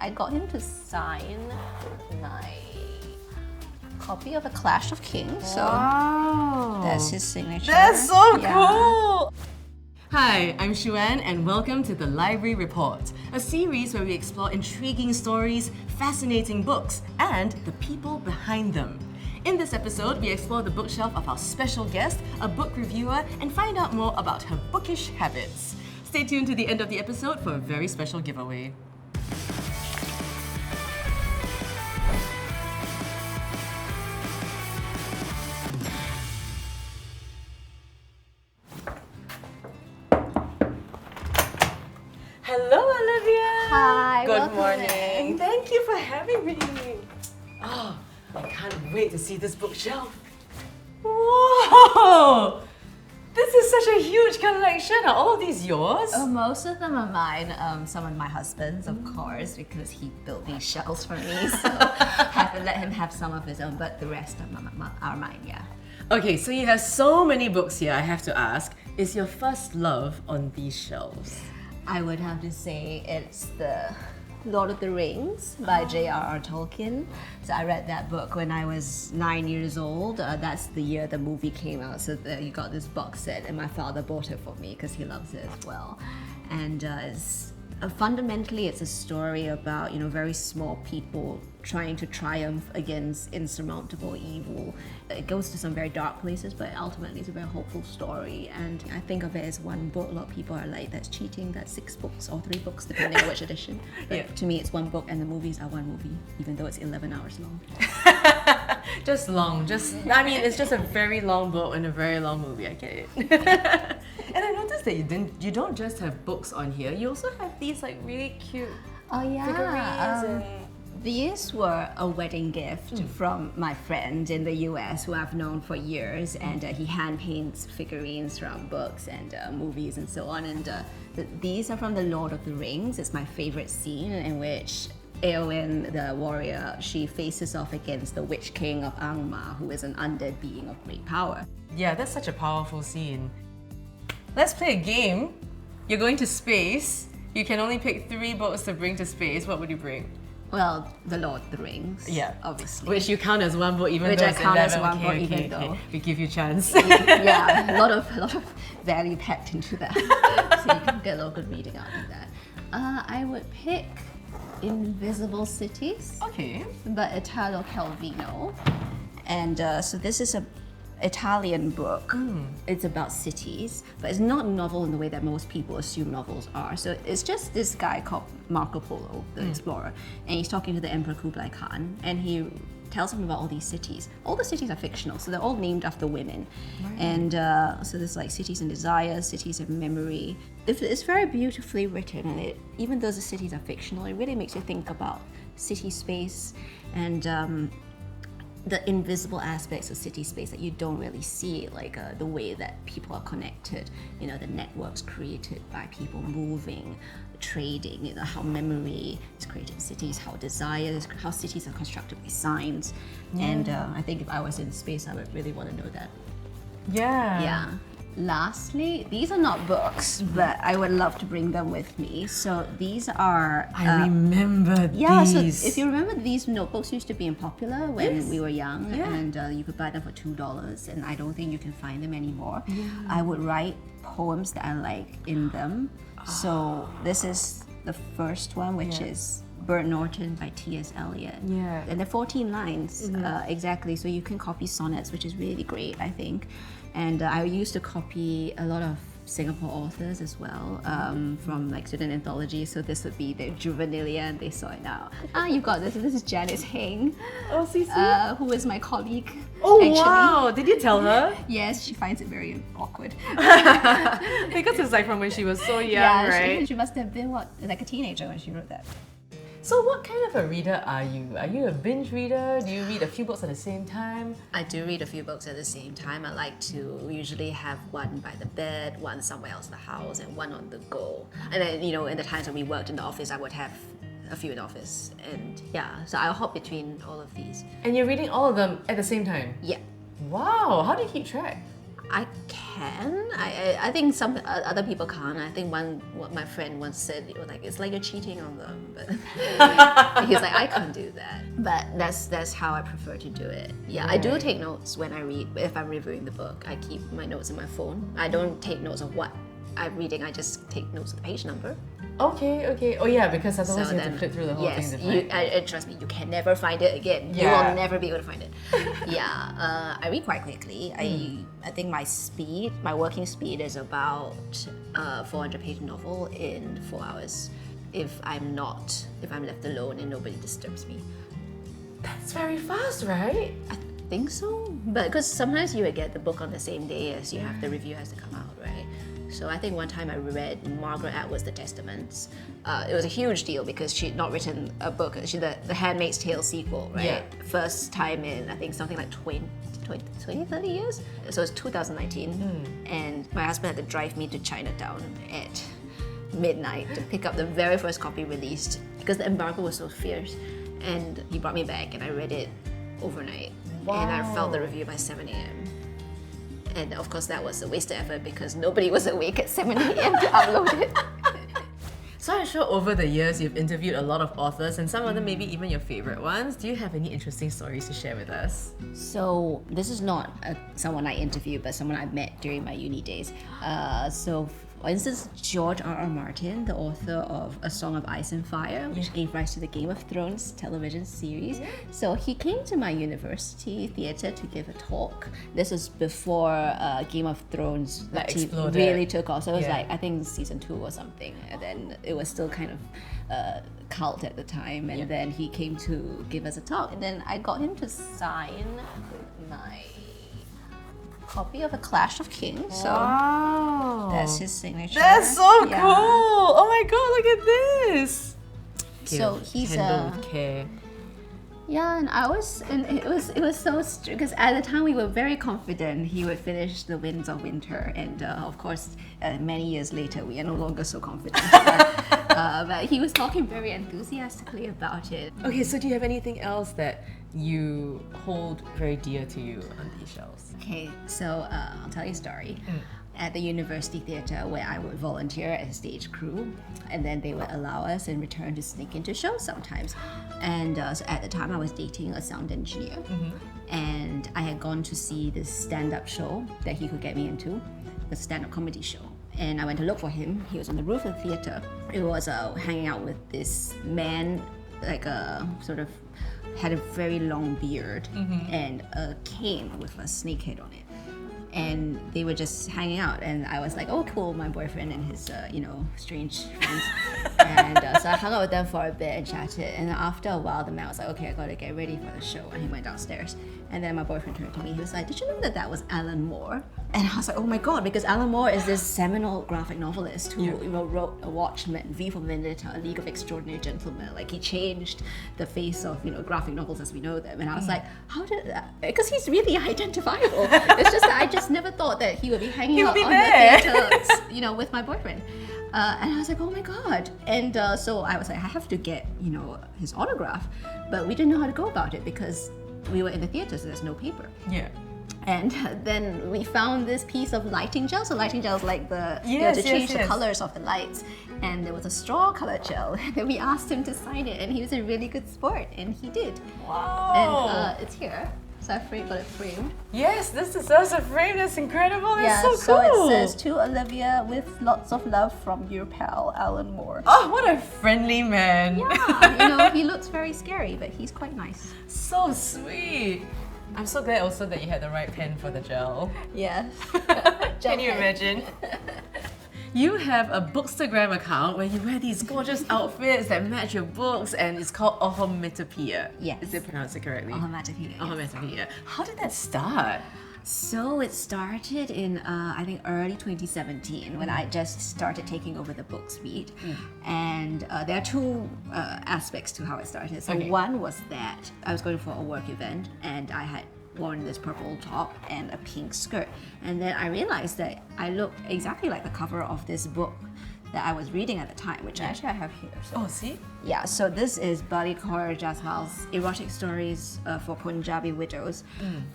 I got him to sign my copy of A Clash of Kings. So that's his signature. That's so cool! Hi, I'm Shuan and welcome to the Library Report, a series where we explore intriguing stories, fascinating books, and the people behind them. In this episode, we explore the bookshelf of our special guest, a book reviewer, and find out more about her bookish habits. Stay tuned to the end of the episode for a very special giveaway. Hello, Olivia! Hi, Good welcome morning. in. Thank you for having me. Oh, I can't wait to see this bookshelf. Whoa! This is such a huge collection. Are all of these yours? Most of them are mine. Some are my husband's, of course, because he built these shelves for me. So I have to let him have some of his own, but the rest are mine, yeah. Okay, so you have so many books here. I have to ask, is your first love on these shelves? I would have to say it's the Lord of the Rings by J.R.R. Tolkien. So I read that book when I was 9 years old. That's the year the movie came out. So you got this box set, and my father bought it for me because he loves it as well. And fundamentally, it's a story about very small people trying to triumph against insurmountable evil. It goes to some very dark places, but ultimately it's a very hopeful story. And I think of it as one book. A lot of people are like, that's cheating, that's 6 books or 3 books, depending on which edition. But to me, it's one book, and the movies are one movie, even though it's 11 hours long. Just long, it's just a very long book and a very long movie, I get it. And I noticed that you don't just have books on here, you also have these like really cute figurines and... These were a wedding gift from my friend in the US who I've known for years, and he hand paints figurines from books and movies and so on. And these are from the Lord of the Rings. It's my favorite scene in which Eowyn, the warrior, she faces off against the Witch King of Angmar, who is an undead being of great power. Yeah, that's such a powerful scene. Let's play a game. You're going to space. You can only pick 3 books to bring to space. What would you bring? Well, the Lord of the Rings, obviously. Which you count as one book, even Which though I it's count 11. as one book, even though. We give you a chance. Yeah, a lot of value packed into that. So you can get a little good reading out of that. I would pick Invisible Cities. Okay. By Italo Calvino. And so this is a Italian book. It's about cities, but it's not a novel in the way that most people assume novels are. So it's just this guy called Marco Polo, the explorer, and he's talking to the Emperor Kublai Khan, and he tells him about all these cities. All the cities are fictional, so they're all named after women. Right. And so there's like cities and desire, cities and memory. It's very beautifully written, and even though the cities are fictional, it really makes you think about city space and the invisible aspects of city space that you don't really see, like the way that people are connected, the networks created by people moving, trading, how memory is created in cities, how desires, how cities are constructed by signs. And I think if I was in space, I would really want to know that. Yeah. Lastly, these are not books, but I would love to bring them with me. So these are... I remember these. Yeah, so if you remember, these notebooks used to be popular when we were young, and you could buy them for $2, and I don't think you can find them anymore. I would write poems that I like in them. So this is the first one, which is Bert Norton by T.S. Eliot. And they're 14 lines, exactly, so you can copy sonnets, which is really great, I think. And I used to copy a lot of Singapore authors as well, from like student anthologies. So this would be the Juvenilia, and they saw it now. You've got this. This is Janice Heng, who is my colleague. Oh, actually. wow! Did you tell her? Yes, she finds it very awkward. Because it's like from when she was so young, right? She must have been like a teenager when she wrote that. So what kind of a reader are you? Are you a binge reader? Do you read a few books at the same time? I do read a few books at the same time. I like to usually have one by the bed, one somewhere else in the house, and one on the go. And then, in the times when we worked in the office, I would have a few in the office. And so I'll hop between all of these. And you're reading all of them at the same time? Yeah. Wow, how do you keep track? I can can. I think some other people can't. I think what my friend once said, it was like, it's like you're cheating on them. But he's like, I can't do that. But that's how I prefer to do it. Yeah, I do take notes when I read. If I'm reviewing the book, I keep my notes in my phone. I don't take notes of what I'm reading. I just take notes of the page number. Okay. Oh yeah, because otherwise you have to flip through the whole thing. Yes, trust me, you can never find it again. Yeah. You will never be able to find it. I read quite quickly. I think my working speed is about 400-page novel in 4 hours. If I'm left alone and nobody disturbs me. That's very fast, right? I think so. But because sometimes you would get the book on the same day as you have the review has to come out, right? So I think one time I read Margaret Atwood's The Testaments. It was a huge deal because she'd not written a book. She the Handmaid's Tale sequel, right? Yeah. First time in, I think, something like 20, 30 years? So it's 2019. And my husband had to drive me to Chinatown at midnight to pick up the very first copy released because the embargo was so fierce. And he brought me back and I read it overnight. Wow. And I felt the review by 7 a.m. And of course that was a wasted effort because nobody was awake at 7 a.m. to upload it. So I'm sure over the years you've interviewed a lot of authors and some of them maybe even your favorite ones. Do you have any interesting stories to share with us? So this is not someone I interviewed, but someone I met during my uni days. So for instance, George R.R. Martin, the author of A Song of Ice and Fire, which gave rise to the Game of Thrones television series. Yeah. So he came to my university theatre to give a talk. This was before Game of Thrones exploded. Really took off. So it was like, I think season 2 or something. And then it was still kind of cult at the time. And then he came to give us a talk. And then I got him to sign my copy of A Clash of Kings. So that's his signature. That's so cool! Oh my god, look at this! So he's with care. Yeah, and it was so because at the time we were very confident he would finish The Winds of Winter, and of course many years later we are no longer so confident. But he was talking very enthusiastically about it. Okay, so do you have anything else that you hold very dear to you on these shelves? Okay, so I'll tell you a story. At the university theatre where I would volunteer as a stage crew, and then they would allow us in return to sneak into shows sometimes. And so at the time I was dating a sound engineer, and I had gone to see this stand-up show that he could get me into, the stand-up comedy show. And I went to look for him. He was on the roof of the theatre. It was hanging out with this man, like a sort of had a very long beard and a cane with a snake head on it. And they were just hanging out, and I was like, oh cool, my boyfriend and his strange friends. And so I hung out with them for a bit and chatted, and after a while the man was like, okay, I gotta get ready for the show, and he went downstairs. And then my boyfriend turned to me, he was like, did you know that was Alan Moore? And I was like, oh my god, because Alan Moore is this seminal graphic novelist who wrote A Watchmen, V for Vendetta, A League of Extraordinary Gentlemen. Like, he changed the face of graphic novels as we know them. And I was like, how did that? Because he's really identifiable. It's just that I just never thought that he would be hanging out on the theatre, with my boyfriend. And I was like, oh my god. And so I was like, I have to get, his autograph. But we didn't know how to go about it because we were in the theatre, so there's no paper. Yeah. And then we found this piece of lighting gel. So lighting gel is like to change the colors of the lights. And there was a straw colored gel. And then we asked him to sign it, and he was a really good sport, and he did. Wow. And it's here. So I got it framed. Yes, this deserves a frame. That's incredible. That's so so cool. it says, to Olivia, with lots of love from your pal, Alan Moore. Oh, what a friendly man. Yeah, he looks very scary, but he's quite nice. So sweet. I'm so glad also that you had the right pen for the gel. Yes. Can you imagine? You have a Bookstagram account where you wear these gorgeous outfits that match your books, and it's called Ohomatopia. Yes. Is it pronounced correctly? Ohomatopia. Ohomatopia. How did that start? So it started in, I think, early 2017 when I just started taking over the books beat. And there are two aspects to how it started. So one was that I was going for a work event, and I had worn this purple top and a pink skirt. And then I realized that I looked exactly like the cover of this book that I was reading at the time, which actually I have here. So. Oh, see? Yeah, so this is Bali Kaur Jaswal's erotic stories for Punjabi widows.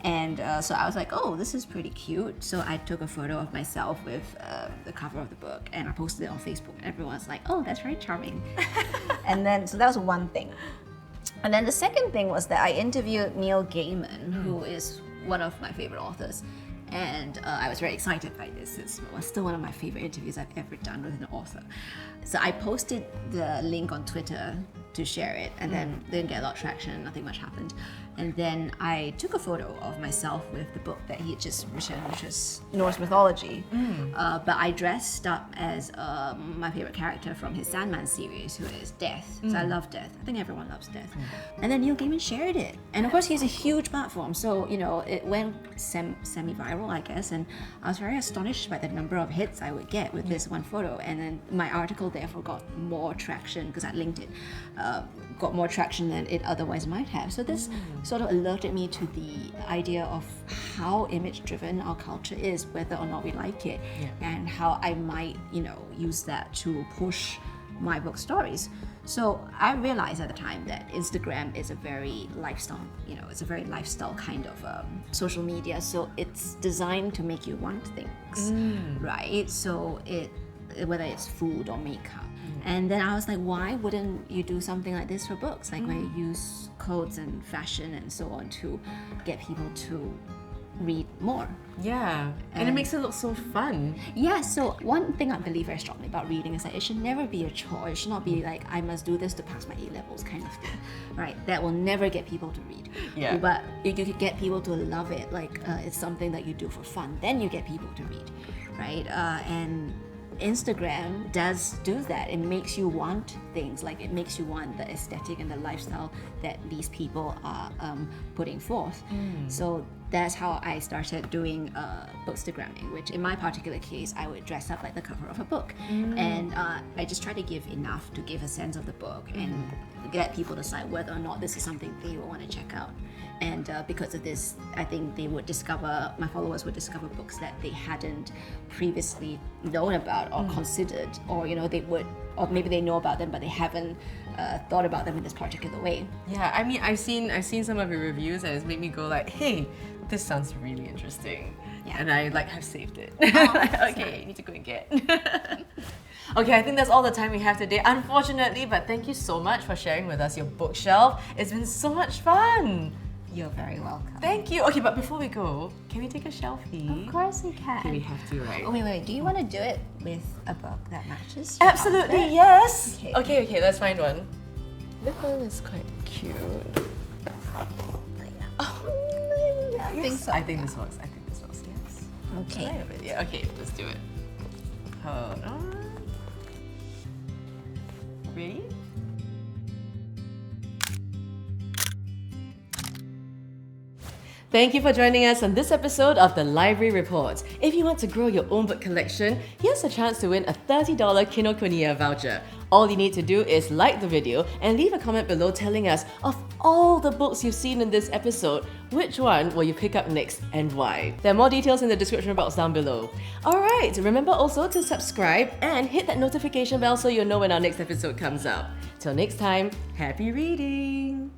And so I was like, oh, this is pretty cute. So I took a photo of myself with the cover of the book and I posted it on Facebook. Everyone's like, oh, that's very charming. And then, so that was one thing. And then the second thing was that I interviewed Neil Gaiman, who is one of my favorite authors. And I was very excited by this. It was still one of my favorite interviews I've ever done with an author. So I posted the link on Twitter to share it, and then didn't get a lot of traction, nothing much happened. And then I took a photo of myself with the book that he had just written, which was Norse mythology. But I dressed up as my favorite character from his Sandman series, who is Death. So I love Death. I think everyone loves Death. And then Neil Gaiman shared it. And of course, he has a huge platform. So, you know, it went semi-viral, I guess. And I was very astonished by the number of hits I would get with this one photo. And then my article therefore got more traction, because I linked it, got more traction than it otherwise might have. So this sort of alerted me to the idea of how image-driven our culture is, whether or not we like it, and how I might, you know, use that to push my book stories. So I realized at the time that Instagram is a very lifestyle, you know, it's a very lifestyle kind of social media. So it's designed to make you want things, right? So whether it's food or makeup. And then I was like, why wouldn't you do something like this for books? Like where you use codes and fashion and so on to get people to read more. Yeah, and it makes it look so fun. Yeah, so one thing I believe very strongly about reading is that it should never be a chore. It should not be like, I must do this to pass my A-levels kind of thing, right? That will never get people to read. Yeah. But if you could get people to love it, like it's something that you do for fun, then you get people to read, right? And Instagram does do that. It makes you want things, like it makes you want the aesthetic and the lifestyle that these people are putting forth. So that's how I started doing bookstagramming, which in my particular case, I would dress up like the cover of a book. And I just try to give enough to give a sense of the book and get people to decide whether or not this is something they will want to check out. And because of this, I think they would discover, my followers would discover books that they hadn't previously known about or considered, or, you know, they would, or maybe they know about them, but they haven't thought about them in this particular way. Yeah, I mean, I've seen some of your reviews and it's made me go like, hey, this sounds really interesting. Yeah. And I like have saved it. Oh, okay, you need to go and get. Okay, I think that's all the time we have today, unfortunately, but thank you so much for sharing with us your bookshelf. It's been so much fun. You're very welcome. Thank you. Okay, but before we go, can we take a selfie? Of course we can. Okay, we have to, right? Oh, wait. Do you want to do it with a book that matches? Absolutely, yes. Okay. Okay, let's find one. This one is quite cute. I think so. I think this works. Yes. Okay. Yeah, okay, let's do it. Hold on. Ready? Thank you for joining us on this episode of the Library Report. If you want to grow your own book collection, here's a chance to win a $30 Kinokuniya voucher. All you need to do is like the video and leave a comment below telling us, of all the books you've seen in this episode, which one will you pick up next and why? There are more details in the description box down below. Alright, remember also to subscribe and hit that notification bell so you'll know when our next episode comes out. Till next time, happy reading!